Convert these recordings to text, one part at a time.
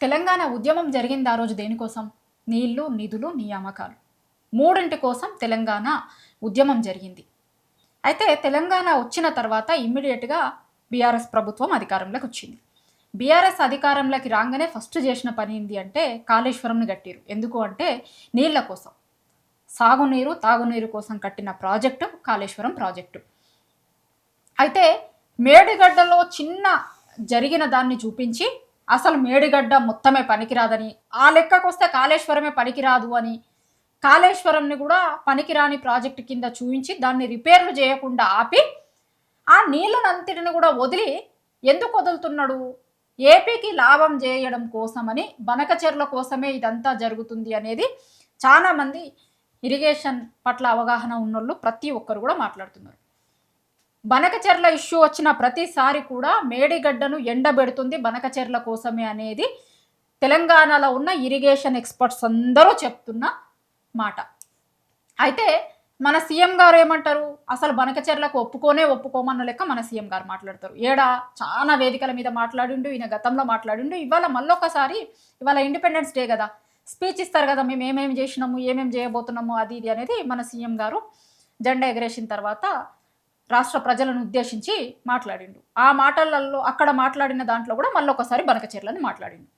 తెలంగాణ ఉద్యమం జరిగింది ఆ రోజు దేనికోసం? నీళ్లు, నిధులు, నియామకాలు. మూడింటి కోసం తెలంగాణ ఉద్యమం జరిగింది. అయితే తెలంగాణ వచ్చిన తర్వాత ఇమ్మీడియట్‌గా బీఆర్ఎస్ ప్రభుత్వం అధికారంలోకి వచ్చింది. బీఆర్ఎస్ అధికారంలోకి రాగానే ఫస్ట్ చేసిన పని ఏంది అంటే కాళేశ్వరంని కట్టిరు. ఎందుకు అంటే నీళ్ల కోసం. సాగునీరు, తాగునీరు కోసం కట్టిన ప్రాజెక్టు కాళేశ్వరం ప్రాజెక్టు. అయితే మేడిగడ్డలో చిన్న జరిగిన దాన్ని చూపించి అసలు మేడిగడ్డ మొత్తమే పనికిరాదని, ఆ లెక్కకొస్తే కాళేశ్వరమే పనికిరాదు అని, కాళేశ్వరంని కూడా పనికిరాని ప్రాజెక్టు కింద చూపించి దాన్ని రిపేర్లు చేయకుండా ఆపి ఆ నీళ్ళనంతటిని కూడా వదిలి ఎందుకు వదులుతున్నాడు? ఏపీకి లాభం చేయడం కోసమని, బనకచెర్ల కోసమే ఇదంతా జరుగుతుంది అనేది చాలామంది ఇరిగేషన్ పట్ల అవగాహన ఉన్నోళ్ళు ప్రతి ఒక్కరు కూడా మాట్లాడుతున్నారు. బనకచెర్ల ఇష్యూ వచ్చిన ప్రతిసారి కూడా మేడిగడ్డను ఎండబెడుతుంది బనకచెర్ల కోసమే అనేది తెలంగాణలో ఉన్న ఇరిగేషన్ ఎక్స్పర్ట్స్ అందరూ చెప్తున్న మాట. అయితే మన సీఎం గారు ఏమంటారు? అసలు బనకచెర్లకు ఒప్పుకోమన్న లెక్క మన సీఎం గారు మాట్లాడతారు. చాలా వేదికల మీద మాట్లాడిండు, ఈయన గతంలో మాట్లాడిండు. ఇవాళ మళ్ళొకసారి, ఇవాళ ఇండిపెండెన్స్ డే కదా, స్పీచ్ ఇస్తారు కదా, మేము ఏమేమి చేసినాము, ఏమేమి చేయబోతున్నాము అది ఇది అనేది మన సీఎం గారు జెండా ఎగరేసిన తర్వాత రాష్ట్ర ప్రజలను ఉద్దేశించి మాట్లాడిండు. ఆ మాటలలో అక్కడ మాట్లాడిన దాంట్లో కూడా మళ్ళొకసారి బనకచెర్లని మాట్లాడిండు.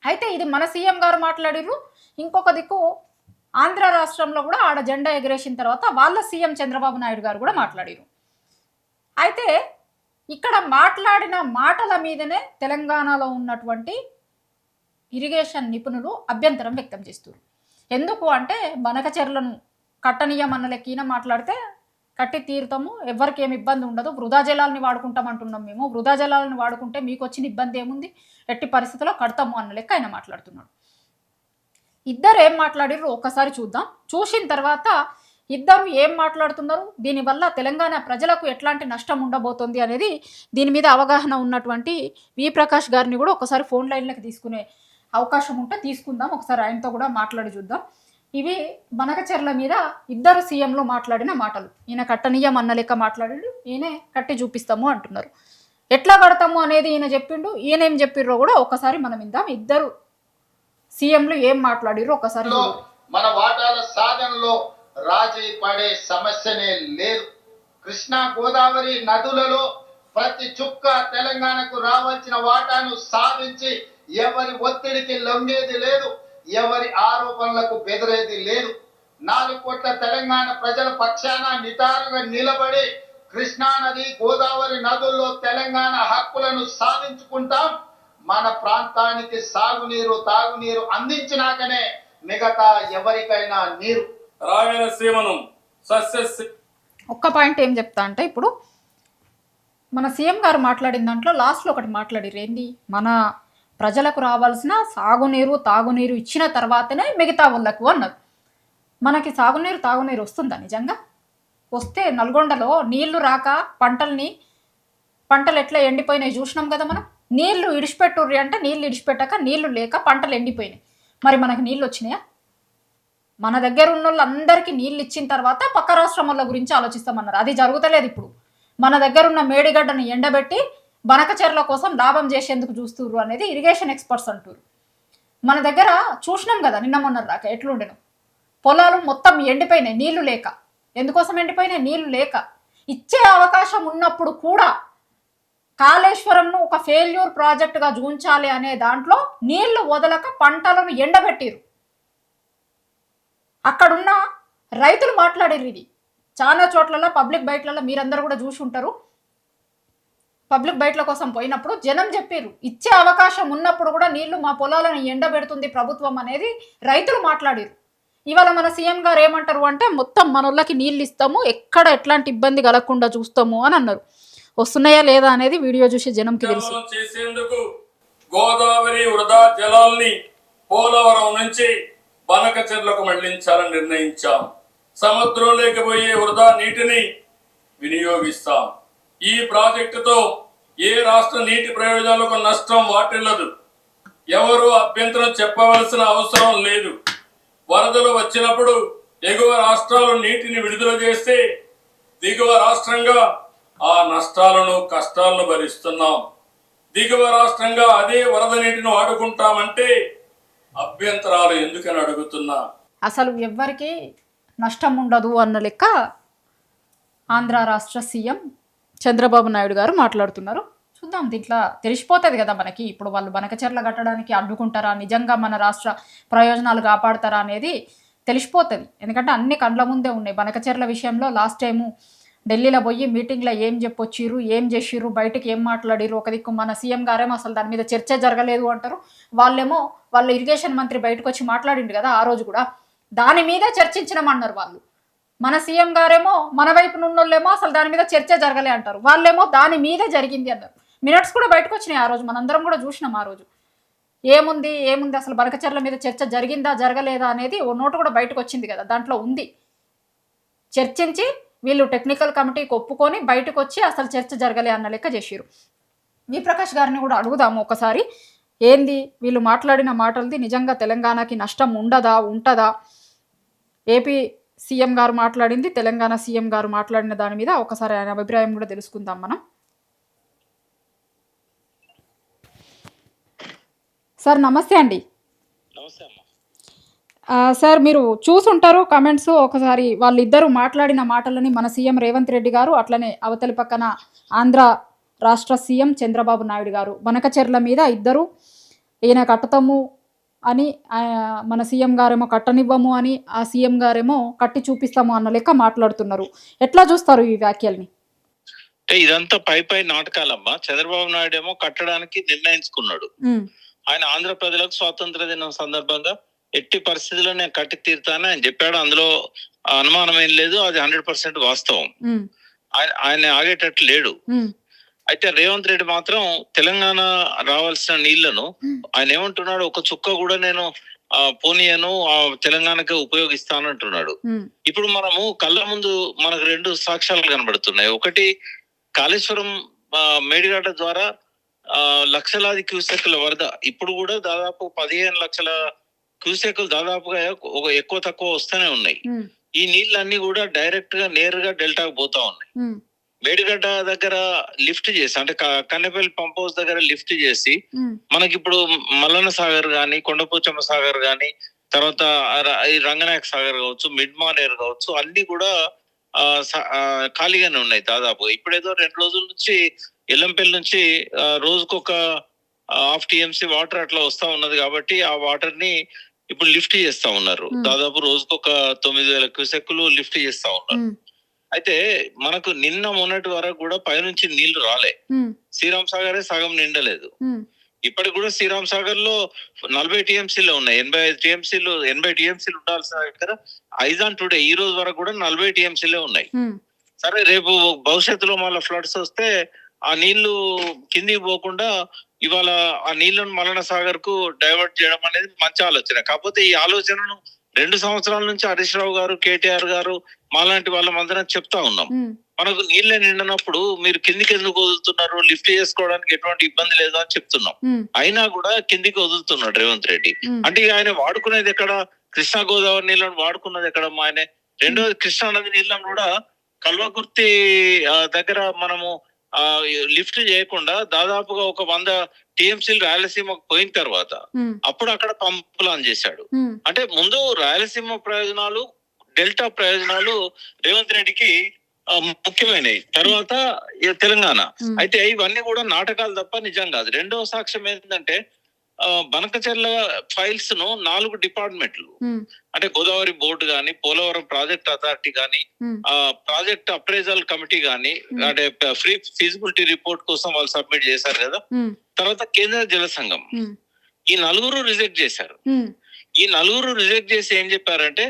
అయితే ఇది మన సీఎం గారు మాట్లాడిర్రు. ఇంకొక దిక్కు ఆంధ్ర రాష్ట్రంలో కూడా ఆడ జెండా ఎగరేసిన తర్వాత వాళ్ళ సీఎం చంద్రబాబు నాయుడు గారు కూడా మాట్లాడిరు. అయితే ఇక్కడ మాట్లాడిన మాటల మీదనే తెలంగాణలో ఉన్నటువంటి ఇరిగేషన్ నిపుణులు అభ్యంతరం వ్యక్తం చేస్తారు. ఎందుకు అంటే బనకచెర్లను కట్టనీయమన్న లెక్కన మాట్లాడితే కట్టి తీరుతాము, ఎవరికి ఏమి ఇబ్బంది ఉండదు, వృధా జలాలని వాడుకుంటాం అంటున్నాం మేము, వృధా జలాలను వాడుకుంటే మీకు వచ్చిన ఇబ్బంది ఏముంది, ఎట్టి పరిస్థితుల్లో కడతాము అన్న లెక్క ఆయన మాట్లాడుతున్నాడు. ఇద్దరు ఏం మాట్లాడిర్రు ఒకసారి చూద్దాం. చూసిన తర్వాత ఇద్దరు ఏం మాట్లాడుతున్నారు, దీనివల్ల తెలంగాణ ప్రజలకు ఎట్లాంటి నష్టం ఉండబోతోంది అనేది దీని మీద అవగాహన ఉన్నటువంటి వి ప్రకాష్ గారిని కూడా ఒకసారి ఫోన్ లైన్లోకి తీసుకునే అవకాశం ఉంటే తీసుకుందాం. ఒకసారి ఆయనతో కూడా మాట్లాడి చూద్దాం. ఇవి బనకచెర్ల మీద ఇద్దరు సీఎంలు మాట్లాడిన మాటలు. ఈయన కట్టనీయం అన్న లెక్క మాట్లాడిండు, ఈయనే కట్టి చూపిస్తాము అంటున్నారు. ఎట్లా కడతాము అనేది ఈయన చెప్పిండు, ఈయన ఏం చెప్పిర్రో కూడా ఒకసారి మనం ఇందాం. ఇద్దరు సీఎంలు ఏం మాట్లాడిర్రో ఒకసారి. మన వాటాల సాధనలో రాజీ పడే సమస్యనే లేదు. కృష్ణా గోదావరి నదులలో ప్రతి చుక్క తెలంగాణకు రావాల్సిన వాటాను సాధించి ఎవరి ఒత్తిడికి లొంగేది లేదు, ఎవరి ఆరోపణలకు బెదిరేది లేదు. 4 కోట్ల తెలంగాణ ప్రజల పక్షాన నిటారుగా నిలబడి కృష్ణా నది, గోదావరి నదుల్లో తెలంగాణ హక్కులను సాధించుకుంటాం. మన ప్రాంతానికి సాగునీరు, తాగునీరు అందించినాకనే మిగతా ఎవరికైనా నీరు. రాయలసీమను ఒక్క పాయింట్ ఏం చెప్తా అంటే, ఇప్పుడు మన సీఎం గారు మాట్లాడిన దాంట్లో లాస్ట్లో ఒకటి మాట్లాడిరు. ఏంది? మన ప్రజలకు రావాల్సిన సాగునీరు, తాగునీరు ఇచ్చిన తర్వాతనే మిగతా వాళ్ళకు అన్నారు. మనకి సాగునీరు, తాగునీరు వస్తుందా నిజంగా? వస్తే నల్గొండలో నీళ్లు రాక పంటలు ఎట్లా ఎండిపోయినాయి చూసినాం కదా మనం. నీళ్లు ఇడిచిపెట్టుర్రి అంటే నీళ్ళు ఇడిచిపెట్టాక నీళ్లు లేక పంటలు ఎండిపోయినాయి. మరి మనకి నీళ్ళు వచ్చినాయా? మన దగ్గర ఉన్న వాళ్ళందరికీ నీళ్ళు ఇచ్చిన తర్వాత పక్క రాష్ట్రం వాళ్ళ గురించి ఆలోచిస్తామన్నారు. అది జరుగుతలేదు. ఇప్పుడు మన దగ్గర ఉన్న మేడిగడ్డను ఎండబెట్టి బనకచెర్ల కోసం లాభం చేసేందుకు చూస్తుర్రు అనేది ఇరిగేషన్ ఎక్స్పర్ట్స్ అంటారు. మన దగ్గర చూసినాం కదా నిన్న మొన్న రాక ఎట్లుండెను. పొలాలు మొత్తం ఎండిపోయినాయి నీళ్లు లేక. ఎందుకోసం ఎండిపోయినాయి? నీళ్లు లేక. ఇచ్చే అవకాశం ఉన్నప్పుడు కూడా కాళేశ్వరంను ఒక ఫెయిల్యూర్ ప్రాజెక్టుగా చూంచాలి అనే దాంట్లో నీళ్లు వదలక పంటలను ఎండబెట్టిరు. అక్కడున్న రైతులు మాట్లాడిర్రు. ఇది చాలా చోట్లలో పబ్లిక్ బయట్లలో మీరందరూ కూడా చూసి ఉంటారు. పబ్లిక్ బయట్ల కోసం పోయినప్పుడు జనం చెప్పారు, ఇచ్చే అవకాశం ఉన్నప్పుడు కూడా నీళ్లు మా పొలాలను ఎండబెడుతుంది ప్రభుత్వం అనేది రైతులు మాట్లాడారు. ఇవాళ మన సీఎం గారు ఏమంటారు అంటే, మొత్తం మనోళ్ళకి నీళ్ళు ఇస్తాము, ఎక్కడ ఎట్లాంటి ఇబ్బంది కలగకుండా చూస్తాము అని అన్నారు. వస్తున్నాయా లేదా అనేది వీడియో చూసి జనంకి తెలుసు. చేసేందుకు గోదావరి వృధా జలాల్ని పోలవరం నుంచి బనకచెర్లకు మళ్లించాలని నిర్ణయించాం. సముద్రంలోకి పోయే వృధా నీటిని వినియోగిస్తాం. ఈ ప్రాజెక్టుతో ఏ రాష్ట్ర నీటి ప్రయోజనాలకు నష్టం వాటిల్లదు. ఎవరు అభ్యంతరం చెప్పవలసిన అవసరం లేదు. వరదలు వచ్చినప్పుడు ఎగువ రాష్ట్రాలు నీటిని విడుదల చేస్తే దిగువ రాష్ట్రంగా ఆ నష్టాలను, కష్టాలను భరిస్తున్నాం. దిగువ రాష్ట్రంగా అదే వరద నీటిని వాడుకుంటామంటే అభ్యంతరాలు ఎందుకని అడుగుతున్నా. అసలు ఎవ్వరికి నష్టం ఉండదు అన్న లెక్క ఆంధ్ర రాష్ట్ర సీఎం చంద్రబాబు నాయుడు గారు మాట్లాడుతున్నారు. చూద్దాం, దీంట్లో తెలిసిపోతుంది కదా మనకి. ఇప్పుడు వాళ్ళు బనకచెర్ల కట్టడానికి అడ్డుకుంటారా, నిజంగా మన రాష్ట్ర ప్రయోజనాలు కాపాడతారా అనేది తెలిసిపోతుంది. ఎందుకంటే అన్ని కండ్ల ముందే ఉన్నాయి. బనకచెర్ల విషయంలో లాస్ట్ టైము ఢిల్లీలో పోయి మీటింగ్లో ఏం చెప్పొచ్చిర్రు, ఏం చేసిర్రు, బయటకు ఏం మాట్లాడిర్రు. ఒక దిక్కు మన సీఎం గారేమో అసలు దాని మీద చర్చ జరగలేదు అంటారు. వాళ్ళేమో వాళ్ళ ఇరిగేషన్ మంత్రి బయటకు వచ్చి మాట్లాడిండు కదా ఆ రోజు కూడా, దాని మీద చర్చించమన్నారు వాళ్ళు. మన సీఎం గారేమో మన వైపు నుండోళ్ళేమో అసలు దాని మీద చర్చ జరగలే అంటారు. వాళ్ళేమో దాని మీద జరిగింది అన్నారు. మినిట్స్ కూడా బయటకు వచ్చినాయి ఆ రోజు, మనందరం కూడా చూసినాం ఆ రోజు. ఏముంది అసలు బనకచెర్ల మీద చర్చ జరిగిందా జరగలేదా అనేది ఓ నోటు కూడా బయటకు వచ్చింది కదా, దాంట్లో ఉంది. చర్చించి వీళ్ళు టెక్నికల్ కమిటీకి ఒప్పుకొని బయటకు వచ్చి అసలు చర్చ జరగలే అన్న లెక్క చేసిరు. వి ప్రకాష్ గారిని కూడా అడుగుదాము ఒకసారి, ఏంది వీళ్ళు మాట్లాడిన మాటలది నిజంగా తెలంగాణకి నష్టం ఉంటుందా? ఏపీ సీఎం గారు మాట్లాడింది, తెలంగాణ సీఎం గారు మాట్లాడిన దాని మీద ఒకసారి ఆయన అభిప్రాయం కూడా తెలుసుకుందాం మనం. సార్ నమస్తే అండి. సార్ మీరు చూసుంటారు కమెంట్స్, ఒకసారి వాళ్ళిద్దరూ మాట్లాడిన మాటలని మన సీఎం రేవంత్ రెడ్డి గారు, అట్లనే అవతలి పక్కన ఆంధ్ర రాష్ట్ర సీఎం చంద్రబాబు నాయుడు గారు బనకచెర్ల మీద ఇద్దరు ఈయన కట్టుతాము అని, మన సీఎం గారేమో కట్టనివ్వము అని, ఆ సీఎం గారేమో కట్టి చూపిస్తాము అన్న లెక్క మాట్లాడుతున్నారు. ఎట్లా చూస్తారు ఈ వ్యాఖ్యల్ని? అంటే ఇదంతా పై నాటకాలమ్మా. చంద్రబాబు నాయుడు ఏమో కట్టడానికి నిర్ణయించుకున్నాడు. ఆయన ఆంధ్ర ప్రజలకు స్వాతంత్ర దినం సందర్భంగా ఎట్టి పరిస్థితుల్లో నేను కట్టి తీరుతానని ఆయన చెప్పాడు. అందులో అనుమానం ఏం లేదు, అది 100% వాస్తవం. ఆయన ఆగేటట్టు లేడు. అయితే రేవంత్ రెడ్డి మాత్రం తెలంగాణ రావాల్సిన నీళ్లను ఆయన ఏమంటున్నాడు, ఒక చుక్క కూడా నేను పోనీయను, తెలంగాణకే ఉపయోగిస్తానంటున్నాడు. ఇప్పుడు మనము కళ్ళ ముందు మనకు 2 సాక్ష్యాలు కనబడుతున్నాయి. ఒకటి, కాళేశ్వరం మేడిగడ్డ ద్వారా లక్షలాది క్యూసెక్ల వరద, ఇప్పుడు కూడా దాదాపు 15 లక్షల క్యూసెక్లు దాదాపుగా ఎక్కువ తక్కువ వస్తూనే ఉన్నాయి. ఈ నీళ్ళన్నీ కూడా డైరెక్ట్ గా నేరుగా డెల్టాకు పోతా ఉన్నాయి. మేడిగడ్డ దగ్గర లిఫ్ట్ చేసి, అంటే కన్నెపల్లి పంప్ హౌస్ దగ్గర లిఫ్ట్ చేసి మనకి ఇప్పుడు మల్లన్న సాగర్ గాని, కొండపోచమ్మ సాగర్ గాని, తర్వాత ఈ రంగనాయక సాగర్ కావచ్చు, మిడ్ మానేర్ కావచ్చు, అన్ని కూడా ఖాళీగానే ఉన్నాయి దాదాపు. ఇప్పుడేదో 2 రోజుల నుంచి ఎల్లంపల్లి నుంచి రోజుకొక 1/2 TMC వాటర్ అట్లా వస్తా ఉన్నది. కాబట్టి ఆ వాటర్ ని ఇప్పుడు లిఫ్ట్ చేస్తా ఉన్నారు. దాదాపు రోజుకొక 9,000 క్యూసెక్లు లిఫ్ట్ చేస్తా ఉన్నారు. అయితే మనకు నిన్న మొన్నటి వరకు కూడా పైనుంచి నీళ్లు రాలే. శ్రీరామ్ సాగరే సగం నిండలేదు. ఇప్పటికి కూడా శ్రీరామ్ సాగర్ లో 40 TMCలు ఉన్నాయి. 80 TMCలు ఉండాల్సిన దగ్గర ఐజాన్ టుడే ఈ రోజు వరకు కూడా 40 TMCలే ఉన్నాయి. సరే, రేపు భవిష్యత్తులో మళ్ళీ ఫ్లడ్స్ వస్తే ఆ నీళ్లు కిందికి పోకుండా ఇవాళ ఆ నీళ్లను మల్లన్న సాగర్ కు డైవర్ట్ చేయడం అనేది మంచి ఆలోచన. కాకపోతే ఈ ఆలోచనను 2 సంవత్సరాల నుంచి హరీష్ రావు గారు, కేటీఆర్ గారు, మాలాంటి వాళ్ళందరం చెప్తా ఉన్నాం. మనకు నీళ్ళే నిండినప్పుడు మీరు కిందికి ఎందుకు వదులుతున్నారు, లిఫ్ట్ చేసుకోవడానికి ఎటువంటి ఇబ్బంది లేదు అని చెప్తున్నాం. అయినా కూడా కిందికి వదులుతున్నాడు రేవంత్ రెడ్డి. అంటే ఆయన వాడుకునేది ఎక్కడ? కృష్ణా గోదావరి నీళ్ళను వాడుకున్నది ఎక్కడ ఆయన? రెండోది, కృష్ణా నది నీళ్ళను కూడా కల్వకుర్తి దగ్గర మనము లిఫ్ట్ చేయకుండా దాదాపుగా ఒక 100 TMCలు రాయలసీమకు పోయిన తర్వాత అప్పుడు అక్కడ పంప్ ప్లాన్ చేశాడు. అంటే ముందు రాయలసీమ ప్రయోజనాలు, డెల్టా ప్రయోజనాలు రేవంత్ రెడ్డికి ముఖ్యమైనవి, తర్వాత తెలంగాణ. అయితే ఇవన్నీ కూడా నాటకాలు తప్ప నిజం కాదు. రెండవ సాక్ష్యం ఏంటంటే, బనకచెర్ల ఫైల్స్ ను 4 డిపార్ట్మెంట్లు, అంటే గోదావరి బోర్డు గాని, పోలవరం ప్రాజెక్ట్ అథారిటీ గాని, ప్రాజెక్ట్ అప్రైజల్ కమిటీ గాని, అంటే ఫ్రీ ఫీజిబిలిటీ రిపోర్ట్ కోసం వాళ్ళు సబ్మిట్ చేశారు కదా. తర్వాత కేంద్ర జల సంఘం, ఈ 4 రిజెక్ట్ చేశారు. ఈ 4 రిజెక్ట్ చేసి ఏం చెప్పారంటే,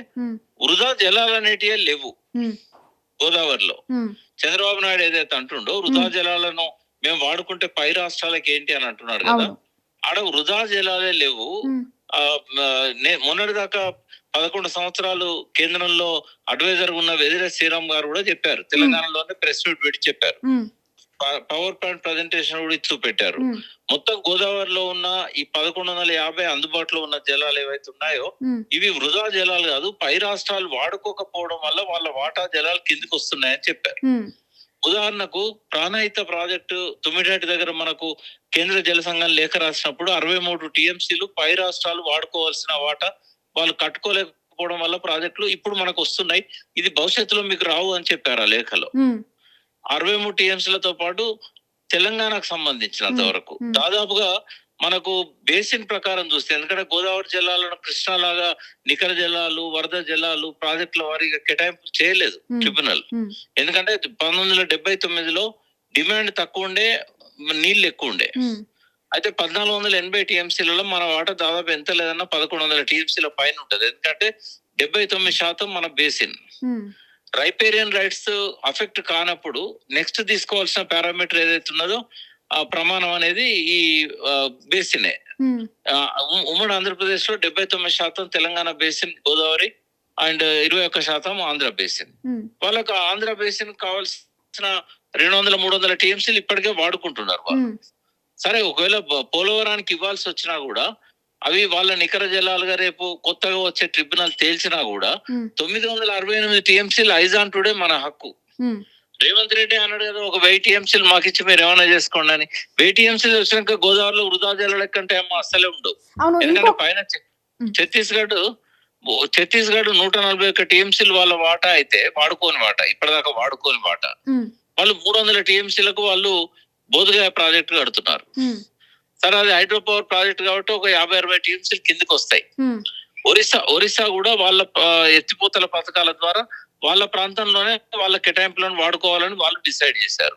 వృధా జలాలు అనేటివే లేవు గోదావరిలో. చంద్రబాబు నాయుడు ఏదైతే అంటుండో వృధా జలాలను మేము వాడుకుంటే పై రాష్ట్రాలకు ఏంటి అని అంటున్నాడు కదా, ఆడ వృధా జలాలే లేవు. మొన్నటి దాకా 11 సంవత్సరాలు కేంద్రంలో అడ్వైజర్ ఉన్న వెదిరే శ్రీరామ్ గారు కూడా చెప్పారు, తెలంగాణలోనే ప్రెస్ మీట్ పెట్టి చెప్పారు, పవర్ పాయింట్ ప్రజెంటేషన్ కూడా ఇచ్చి పెట్టారు. మొత్తం గోదావరిలో ఉన్న ఈ 1150 అందుబాటులో ఉన్న జలాలు ఏవైతే ఉన్నాయో ఇవి వృధా జలాలు కాదు, పై రాష్ట్రాలు వాడుకోకపోవడం వల్ల వాళ్ళ వాటా జలాలు కిందికి వస్తున్నాయని చెప్పారు. ఉదాహరణకు ప్రాణహిత ప్రాజెక్టు తుమ్మిడిహట్టి దగ్గర మనకు కేంద్ర జల సంఘం లేఖ రాసినప్పుడు 63 టీఎంసీలు పై రాష్ట్రాలు వాడుకోవాల్సిన వాటా వాళ్ళు కట్టుకోలేకపోవడం వల్ల ప్రాజెక్టులు ఇప్పుడు మనకు వస్తున్నాయి, ఇది భవిష్యత్తులో మీకు రావు అని చెప్పారు ఆ లేఖలో. 63 టీఎంసీలతో పాటు తెలంగాణకు సంబంధించినంత వరకు దాదాపుగా మనకు బేసిన్ ప్రకారం చూస్తే, ఎందుకంటే గోదావరి జిల్లాలను కృష్ణా లాగా నికర జలాలు వరద జలాలు ప్రాజెక్టుల వారీగా కేటాయింపు చేయలేదు ట్రిబ్యునల్. ఎందుకంటే 1979లో డిమాండ్ తక్కువ ఉండే, నీళ్లు ఎక్కువ ఉండే. అయితే 1480 టీఎంసీలలో మన వాటా దాదాపు ఎంత లేదన్నా 1100 టీఎంసీల పైన ఉంటది. ఎందుకంటే 79% మన బేసిన్. రైపేరియన్ రైట్స్ అఫెక్ట్ కానప్పుడు నెక్స్ట్ తీసుకోవాల్సిన పారామీటర్ ఏదైతే ఉన్నదో ఆ ప్రమాణం అనేది ఈ బేసినే. ఉమ్మడి ఆంధ్రప్రదేశ్ లో 79% Telangana basin Godavari and 21% Andhra basin. వాళ్ళకు ఆంధ్ర బేసిన్ కావాల్సిన 200-300 టీఎంసీలు ఇప్పటికే వాడుకుంటున్నారు వాళ్ళు. సరే, ఒకవేళ పోలవరానికి ఇవ్వాల్సి వచ్చినా కూడా అవి వాళ్ళ నికర జలాలుగా రేపు కొత్తగా వచ్చే ట్రిబ్యునల్ తేల్చినా కూడా 968 టీఎంసీలు ఐజాన్ టుడే మన హక్కు. రేవంత్ రెడ్డి అన్నాడు కదా, ఒక 1000 టీఎంసీలు మాకు ఇచ్చి మీరు ఏమైనా చేసుకోండి అని. 1000 టీఎంసీలు వచ్చినాక గోదావరిలో వృధా జలాల కంటే ఏమో అస్సలే ఉండవు. ఎందుకంటే పైన ఛత్తీస్గఢ్ 141 టీఎంసీలు వాళ్ళ వాటా అయితే వాడుకోని వాటా, ఇప్పటిదాకా వాడుకోని వాటా. వాళ్ళు 300 టీఎంసీలకు వాళ్ళు బోధగయ ప్రాజెక్టు కడుతున్నారు. సరే, అది హైడ్రో పవర్ ప్రాజెక్ట్ కాబట్టి ఒక 50-60 టీఎంసీలు కిందకి వస్తాయి. ఒరిస్సా కూడా వాళ్ళ ఎత్తిపోతల పథకాల ద్వారా వాళ్ళ ప్రాంతంలోనే వాళ్ళ కేటాయింపులను వాడుకోవాలని వాళ్ళు డిసైడ్ చేశారు.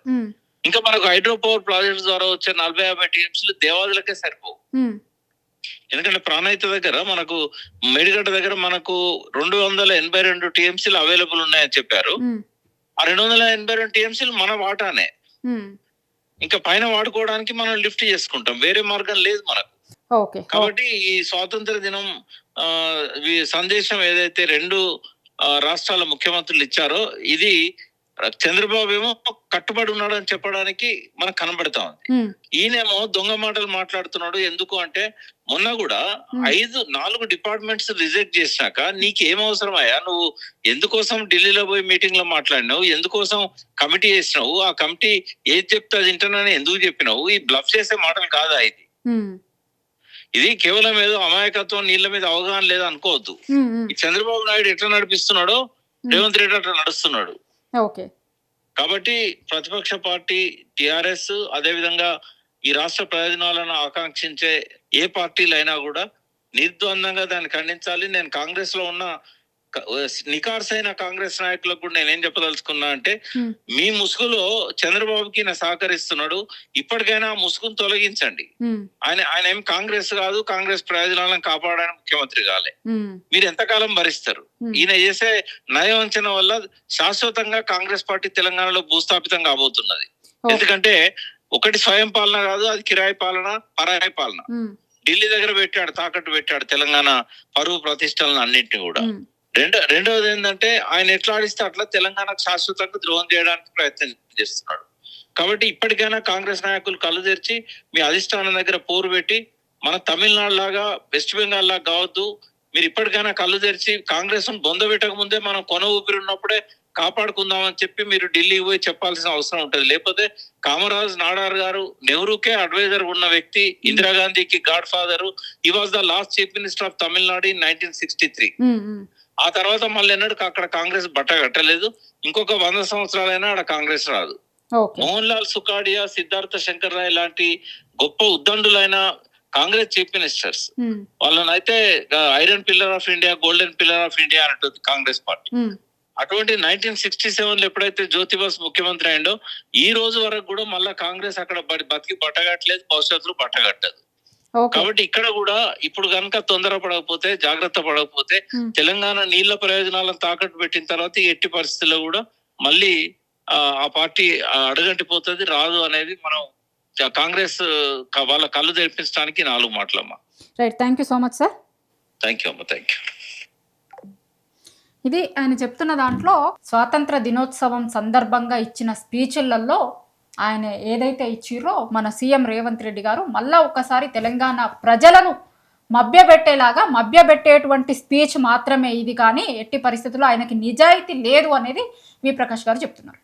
ఇంకా మనకు హైడ్రో పవర్ ప్రాజెక్ట్ ద్వారా వచ్చే 40-50 టీఎంసీలు దేవాదులకే సరిపోవు. ఎందుకంటే ప్రాణహిత దగ్గర మనకు మేడిగడ్డ దగ్గర మనకు 282 టీఎంసీలు అవైలబుల్ ఉన్నాయని చెప్పారు. ఆ 282 టీఎంసీలు మన వాటానే. ఇంకా పైన వాడుకోవడానికి మనం లిఫ్ట్ చేసుకుంటాం, వేరే మార్గం లేదు మనకు. కాబట్టి ఈ స్వాతంత్ర దినం సందేశం ఏదైతే 2 రాష్ట్రాల ముఖ్యమంత్రులు ఇచ్చారో, ఇది చంద్రబాబు ఏమో కట్టుబడి ఉన్నాడు అని చెప్పడానికి మనకు కనబడతా ఉంది. ఈయనేమో దొంగ మాటలు మాట్లాడుతున్నాడు. ఎందుకు అంటే మొన్న కూడా 4 డిపార్ట్మెంట్స్ రిజెక్ట్ చేసినాక నీకేం అవసరం అయ్యా, నువ్వు ఎందుకోసం ఢిల్లీలో పోయి మీటింగ్ లో మాట్లాడినావు, ఎందుకోసం కమిటీ చేసినావు, ఆ కమిటీ ఏది చెప్తే అది వింటానని ఎందుకు చెప్పినావు? ఈ బ్లఫ్ చేసే మాటలు కాదా ఇది? ఇది కేవలం ఏదో అమాయకత్వం, నీళ్ల మీద అవగాహన లేదా అనుకోవద్దు. ఈ చంద్రబాబు నాయుడు ఎట్లా నడిపిస్తున్నాడో రేవంత్ రెడ్డి అట్లా నడుస్తున్నాడు. కాబట్టి ప్రతిపక్ష పార్టీ టిఆర్ఎస్, అదే విధంగా ఈ రాష్ట్ర ప్రయోజనాలను ఆకాంక్షించే ఏ పార్టీలైనా కూడా నిర్ద్వందంగా దాన్ని ఖండించాలి. నేను కాంగ్రెస్ లో ఉన్న నికార్సైన కాంగ్రెస్ నాయకులకు కూడా నేనేం చెప్పదలుచుకున్నా అంటే, మీ ముసుగులో చంద్రబాబుకి నా సహకరిస్తున్నాడు, ఇప్పటికైనా ఆ ముసుగును తొలగించండి. ఆయన ఏం కాంగ్రెస్ కాదు, కాంగ్రెస్ ప్రయోజనాలను కాపాడడానికి ముఖ్యమంత్రి కాలే. మీరు ఎంతకాలం భరిస్తారు? ఈయన చేసే నయవంచన వల్ల శాశ్వతంగా కాంగ్రెస్ పార్టీ తెలంగాణలో భూస్థాపితం కాబోతున్నది. ఎందుకంటే ఒకటి స్వయం పాలన కాదు, అది కిరాయి పాలన, పరాయి పాలన. ఢిల్లీ దగ్గర పెట్టాడు, తాకట్టు పెట్టాడు తెలంగాణ పరువు ప్రతిష్టలను అన్నింటినీ కూడా. రెండవది ఏంటంటే, ఆయన ఎట్లా ఆడిస్తే అట్లా తెలంగాణకు శాశ్వతంగా ద్రోహం చేయడానికి ప్రయత్నం చేస్తున్నాడు. కాబట్టి ఇప్పటికైనా కాంగ్రెస్ నాయకులు కళ్ళు తెరిచి మీ అధిష్టానం దగ్గర పోరు పెట్టి, మన తమిళనాడు లాగా వెస్ట్ బెంగాల్ లాగా కావద్దు, మీరు ఇప్పటికైనా కళ్ళు తెరిచి కాంగ్రెస్ బొంద పెట్టక ముందే మనం కొన ఊపిరి ఉన్నప్పుడే కాపాడుకుందామని చెప్పి మీరు ఢిల్లీకి పోయి చెప్పాల్సిన అవసరం ఉంటది. లేకపోతే కామరాజ్ నాడార్ గారు నెహ్రూకే అడ్వైజర్ ఉన్న వ్యక్తి, ఇందిరాగాంధీకి గాడ్ ఫాదర్. ఈ was the last chief minister of Tamil Nadu in 1963. ఆ తర్వాత మళ్ళీ ఎన్నడూ అక్కడ కాంగ్రెస్ బట్ట కట్టలేదు. ఇంకొక 100 సంవత్సరాలైనా అక్కడ కాంగ్రెస్ రాదు. మోహన్ లాల్ సుఖాడియా, సిద్ధార్థ శంకర్ రాయ్ లాంటి గొప్ప ఉద్దండులైన కాంగ్రెస్ చీఫ్ మినిస్టర్స్, వాళ్ళని అయితే iron pillar of India, golden pillar of India అంటుంది కాంగ్రెస్ పార్టీ. అటువంటి 1967 ఎప్పుడైతే జ్యోతిబాస్ ముఖ్యమంత్రి అయిండో ఈ రోజు వరకు కూడా మళ్ళా కాంగ్రెస్ అక్కడ బతికి బట్టగట్టలేదు, భవిష్యత్తులో బట్టగట్టదు. కాబట్టి ఇక్కడ కూడా ఇప్పుడు కనుక తొందరపడకపోతే, జాగ్రత్త పడకపోతే, తెలంగాణ నీళ్ల ప్రయోజనాలను తాకట్టు పెట్టిన తర్వాత ఎట్టి పరిస్థితుల్లో కూడా మళ్ళీ ఆ పార్టీ అడగంటిపోతుంది, రాదు అనేది మనం కాంగ్రెస్ వాళ్ళ కళ్ళు తెరిపించడానికి 4 మాటలమ్మా. Right, thank you so much sir. Thank you అమ్మా, థ్యాంక్ యూ. ఇది ఆయన చెప్తున్న దాంట్లో స్వాతంత్ర దినోత్సవం సందర్భంగా ఇచ్చిన స్పీచ్లలో ఆయన ఏదైతే ఇచ్చిర్రో మన సీఎం రేవంత్ రెడ్డి గారు మళ్ళా ఒకసారి తెలంగాణ ప్రజలను మభ్యపెట్టేటువంటి స్పీచ్ మాత్రమే ఇది, కానీ ఎట్టి పరిస్థితుల్లో ఆయనకి నిజాయితీ లేదు అనేది వి ప్రకాష్ గారు చెప్తున్నారు.